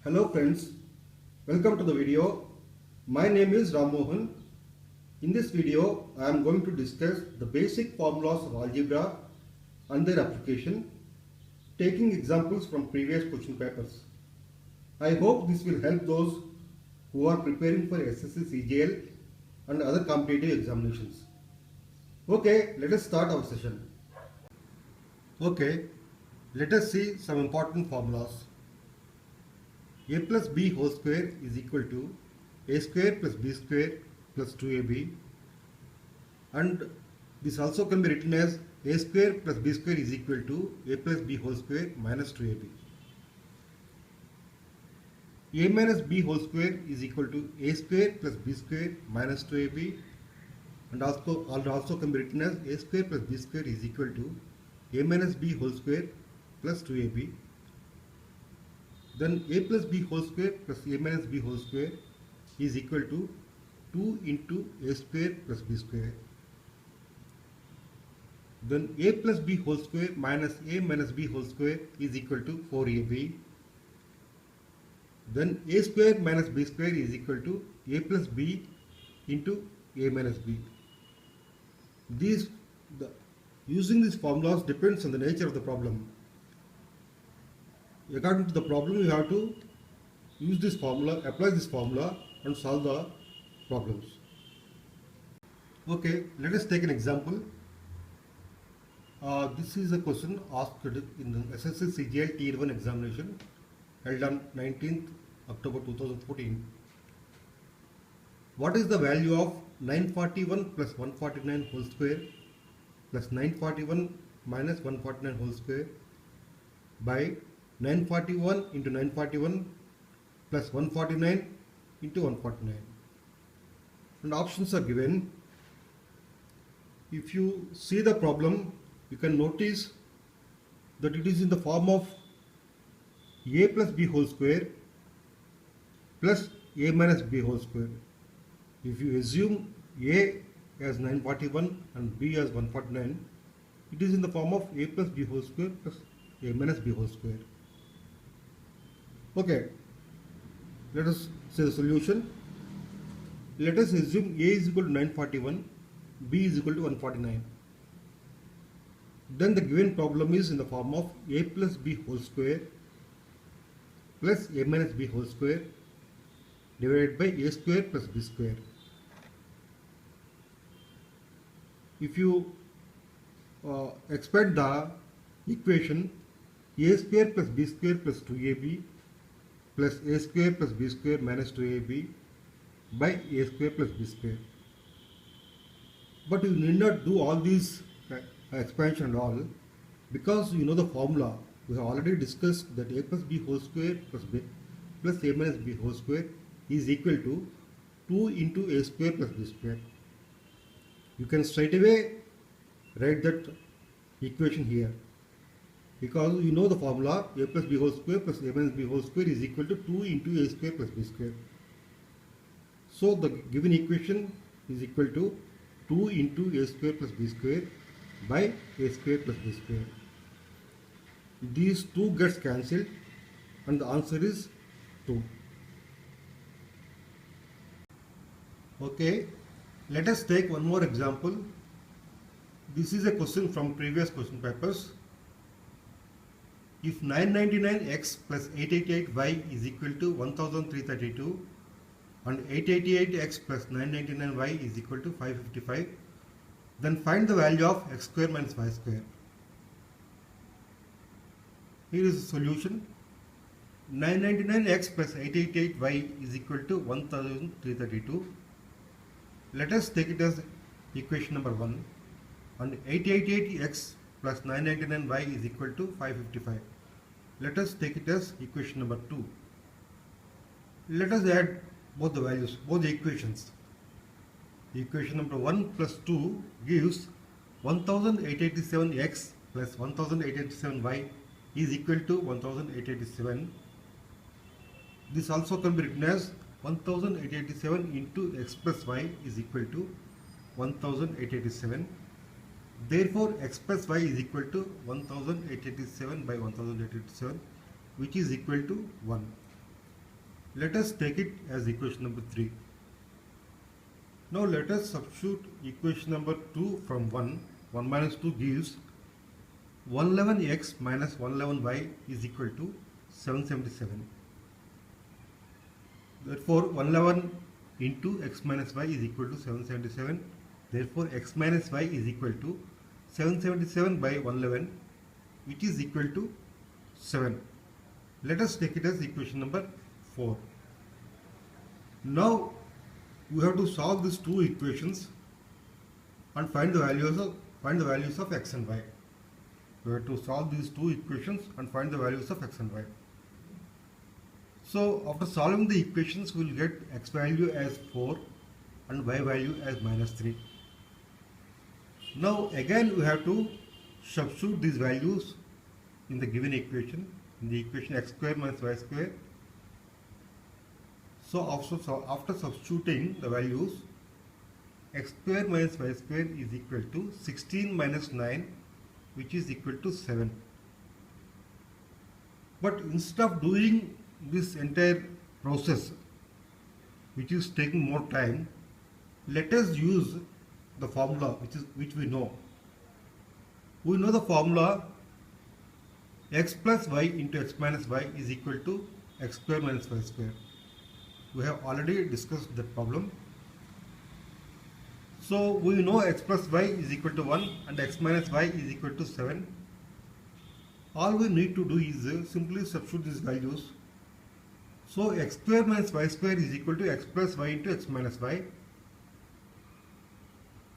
Hello friends, welcome to the video. My name is Ram Mohan. In this video, I am going to discuss the basic formulas of algebra and their application, taking examples from previous question papers. I hope this will help those who are preparing for SSC CGL and other competitive examinations. Okay, let us start our session. Okay, let us see some important formulas. A plus b whole square is equal to a square plus b square plus 2ab, and this also can be written as a square plus b square is equal to a plus b whole square minus 2ab. A minus b whole square is equal to a square plus b square minus 2ab, and also can be written as a square plus b square is equal to a minus b whole square plus 2ab. Then a plus b whole square plus a minus b whole square is equal to 2 into a square plus b square. Then a plus b whole square minus a minus b whole square is equal to 4ab. Then a square minus b square is equal to a plus b into a minus b. Using these formulas depends on the nature of the problem. According to the problem, you have to use this formula, apply this formula and solve the problems. Okay, let us take an example. This is a question asked in the SSC CGL Tier 1 examination held on 19th October 2014. What is the value of 941 plus 149 whole square plus 941 minus 149 whole square by 941 into 941 plus 149 into 149? And options are given. If you see the problem, you can notice that it is in the form of a plus b whole square plus a minus b whole square. If you assume a as 941 and b as 149, it is in the form of a plus b whole square plus a minus b whole square. Okay, let us say the solution. Let us assume a is equal to 941, b is equal to 149. Then the given problem is in the form of a plus b whole square plus a minus b whole square divided by a square plus b square. If you expand the equation, a square plus b square plus 2ab plus a square plus b square minus 2ab by a square plus b square. But you need not do all these expansion and all, because you know the formula. We have already discussed that a plus b whole square plus a minus b whole square is equal to 2 into a square plus b square. You can straight away write that equation here, because you know the formula a plus b whole square plus a minus b whole square is equal to 2 into a square plus b square. So the given equation is equal to 2 into a square plus b square by a square plus b square. These two gets cancelled and the answer is 2. Okay, let us take one more example. This is a question from previous question papers. If 999x plus 888y is equal to 1332 and 888x plus 999y is equal to 555, then find the value of x square minus y square. Here is the solution. 999x plus 888y is equal to 1332. Let us take it as equation number 1, and 888x plus 999y is equal to 555. Let us take it as equation number 2. Let us add both the values, both the equations. Equation number 1 plus 2 gives 1887x plus 1887y is equal to 1887. This also can be written as 1887 into x plus y is equal to 1887. Therefore, x plus y is equal to 1887 by 1887, which is equal to 1. Let us take it as equation number 3. Now let us substitute equation number 2 from 1. 1 minus 2 gives 111x minus 111y is equal to 777. Therefore 111 into x minus y is equal to 777. Therefore x minus y is equal to 777 by 111, which is equal to 7. Let us take it as equation number 4. Now we have to solve these two equations and find the values of x and y. We have to solve these two equations and find the values of x and y. So after solving the equations, we will get x value as 4 and y value as minus 3. Now again we have to substitute these values in the given equation, in the equation x square minus y square. So after substituting the values, x square minus y square is equal to 16 minus 9, which is equal to 7. But instead of doing this entire process, which is taking more time, let us use the formula which we know. We know the formula x plus y into x minus y is equal to x square minus y square. We have already discussed that problem. So we know x plus y is equal to 1 and x minus y is equal to 7. All we need to do is simply substitute these values. So x square minus y square is equal to x plus y into x minus y,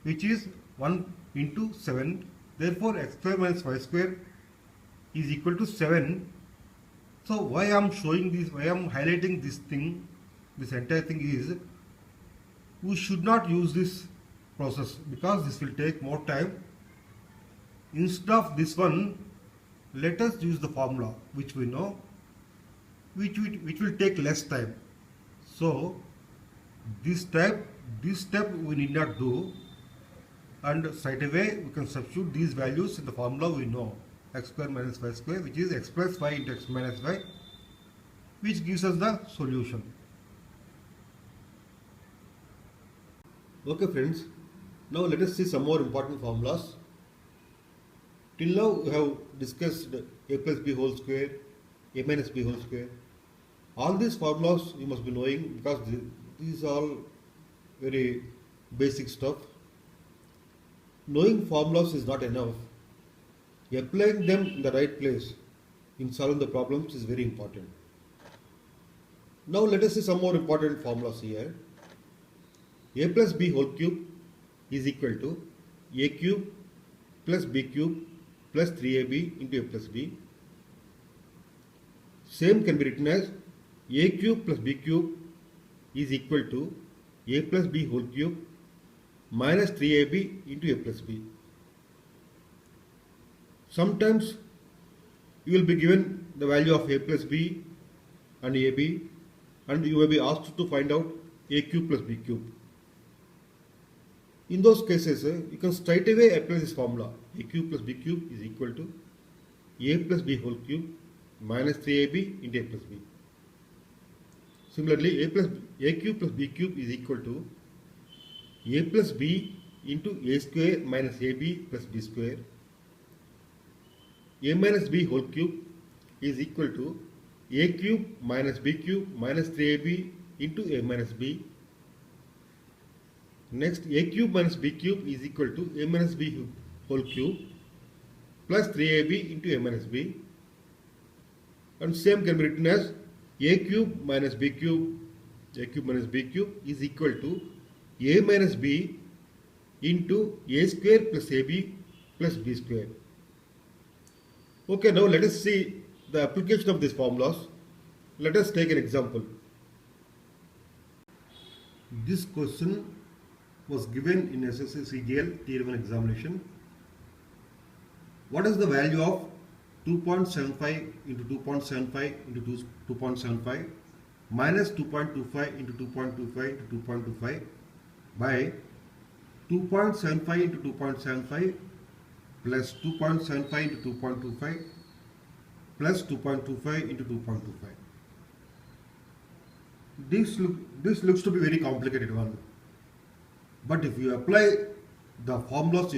which is 1 into 7. Therefore x square minus y square is equal to 7. So why I am showing this, why I am highlighting this thing, this entire thing is, we should not use this process because this will take more time. Instead of this one, let us use the formula which we know, which will take less time. So this step we need not do, and straight away we can substitute these values in the formula we know, x square minus y square, which is x plus y into x minus y, which gives us the solution. Okay friends, now let us see some more important formulas. Till now we have discussed a plus b whole square, a minus b whole square. All these formulas you must be knowing because these are all very basic stuff. Knowing formulas is not enough. Applying them in the right place in solving the problems is very important. Now let us see some more important formulas here. A plus b whole cube is equal to a cube plus b cube plus 3ab into a plus b. Same can be written as a cube plus b cube is equal to a plus b whole cube minus 3ab into a plus b. Sometimes you will be given the value of a plus b and ab, and you may be asked to find out a cube plus b cube. In those cases, you can straight away apply this formula. A cube plus b cube is equal to a plus b whole cube minus 3ab into a plus b. Similarly, a cube plus b cube is equal to a plus b into a square minus ab plus b square. A minus b whole cube is equal to a cube minus b cube minus 3ab into a minus b. Next, a cube minus b cube is equal to a minus b whole cube plus 3ab into a minus b. And same can be written as a cube minus b cube is equal to a minus b into a square plus ab plus b square. Okay, now let us see the application of these formulas. Let us take an example. This question was given in SSC CGL Tier 1 examination. What is the value of 2.75 into 2.75 into 2.75 minus 2.25 into 2.25 into 2.25 by 2.75 into 2.75 plus 2.75 into 2.25 plus 2.25 into 2.25. this looks to be very complicated one. But if you apply the formulas,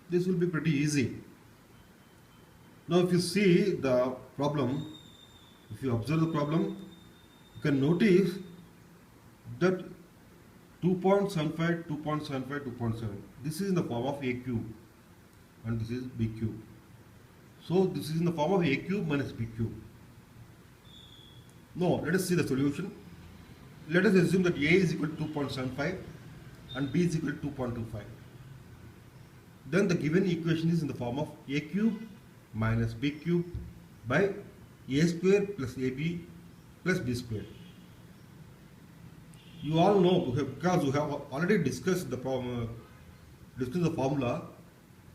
this will be pretty easy. Now if you see the problem, if you observe the problem, you can notice that 2.75, 2.75, 2.7. This is in the form of a cube and this is b cube. So this is in the form of a cube minus b cube. Now let us see the solution. Let us assume that a is equal to 2.75 and b is equal to 2.25. Then the given equation is in the form of a cube minus b cube by a square plus ab plus b square. You all know, because we have already discussed the formula,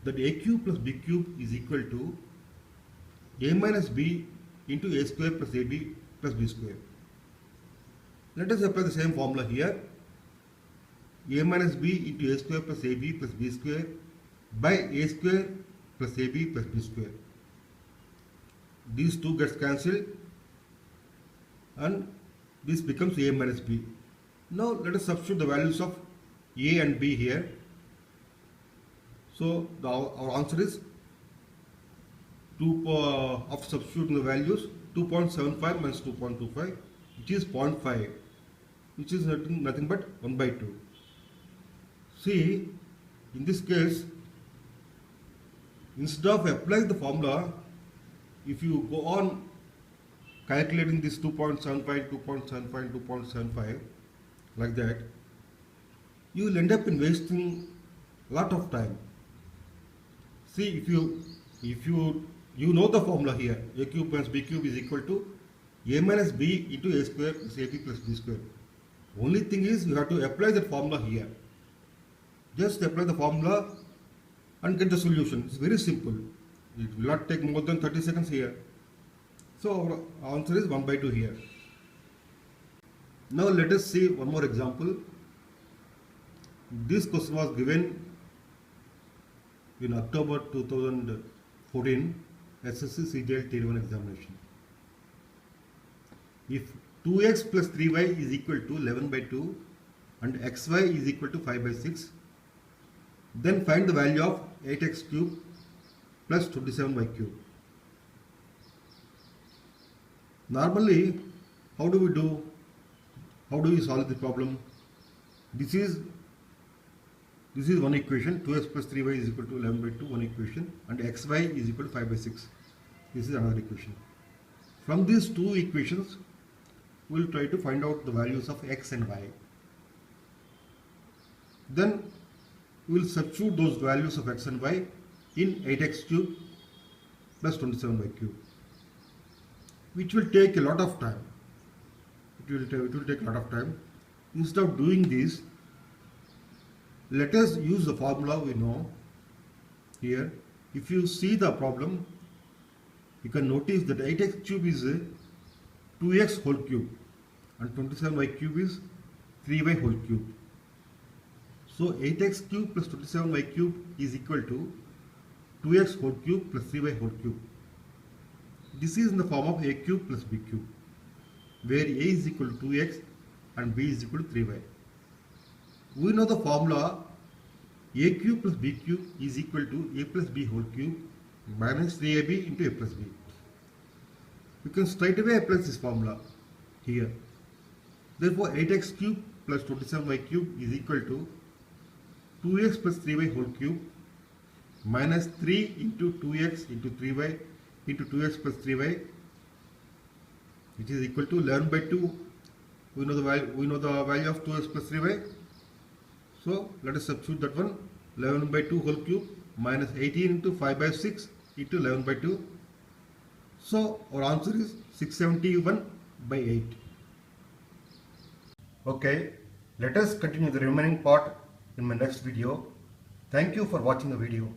that a cube plus b cube is equal to a minus b into a square plus ab plus b square. Let us apply the same formula here. A minus b into a square plus ab plus b square by a square plus ab plus b square. These two gets cancelled and this becomes a minus b. Now let us substitute the values of a and b here. So our answer is after substituting the values, 2.75 minus 2.25, which is 0.5, which is nothing but 1 by 2. See, in this case, instead of applying the formula, if you go on calculating this 2.75, 2.75, 2.75 like that, you will end up in wasting a lot of time. See, if you know the formula here, a cube minus b cube is equal to a minus b into a square plus ab plus b square. Only thing is you have to apply that formula here. Just apply the formula and get the solution. It's very simple. It will not take more than 30 seconds here. So our answer is 1 by 2 here. Now let us see one more example. This question was given in October 2014 SSC CGL Tier 1 examination. If 2x plus 3y is equal to 11 by 2 and xy is equal to 5 by 6, then find the value of 8x cube plus 27y cube. Normally, how do we solve the problem? This is one equation, 2x plus 3y is equal to 11 by 2, one equation, and xy is equal to 5 by 6. This is another equation. From these two equations, we will try to find out the values of x and y. Then we will substitute those values of x and y in 8x cube plus 27y cube, which will take a lot of time. It will take a lot of time. Instead of doing this, let us use the formula we know here. If you see the problem, you can notice that 8x cube is 2x whole cube and 27y cube is 3y whole cube. So 8x cube plus 27y cube is equal to 2x whole cube plus 3y whole cube. This is in the form of a cube plus b cube, where a is equal to 2x and b is equal to 3y. We know the formula a cube plus b cube is equal to a plus b whole cube minus 3ab into a plus b. We can straight away apply this formula here. Therefore 8x cube plus 27y cube is equal to 2x plus 3y whole cube minus 3 into 2x into 3y into 2x plus 3y, which is equal to 11 by 2. We know the value of 2x plus 3y. So let us substitute that one. 11 by 2 whole cube minus 18 into 5 by 6 into 11 by 2. So our answer is 671 by 8. Okay, let us continue the remaining part in my next video. Thank you for watching the video.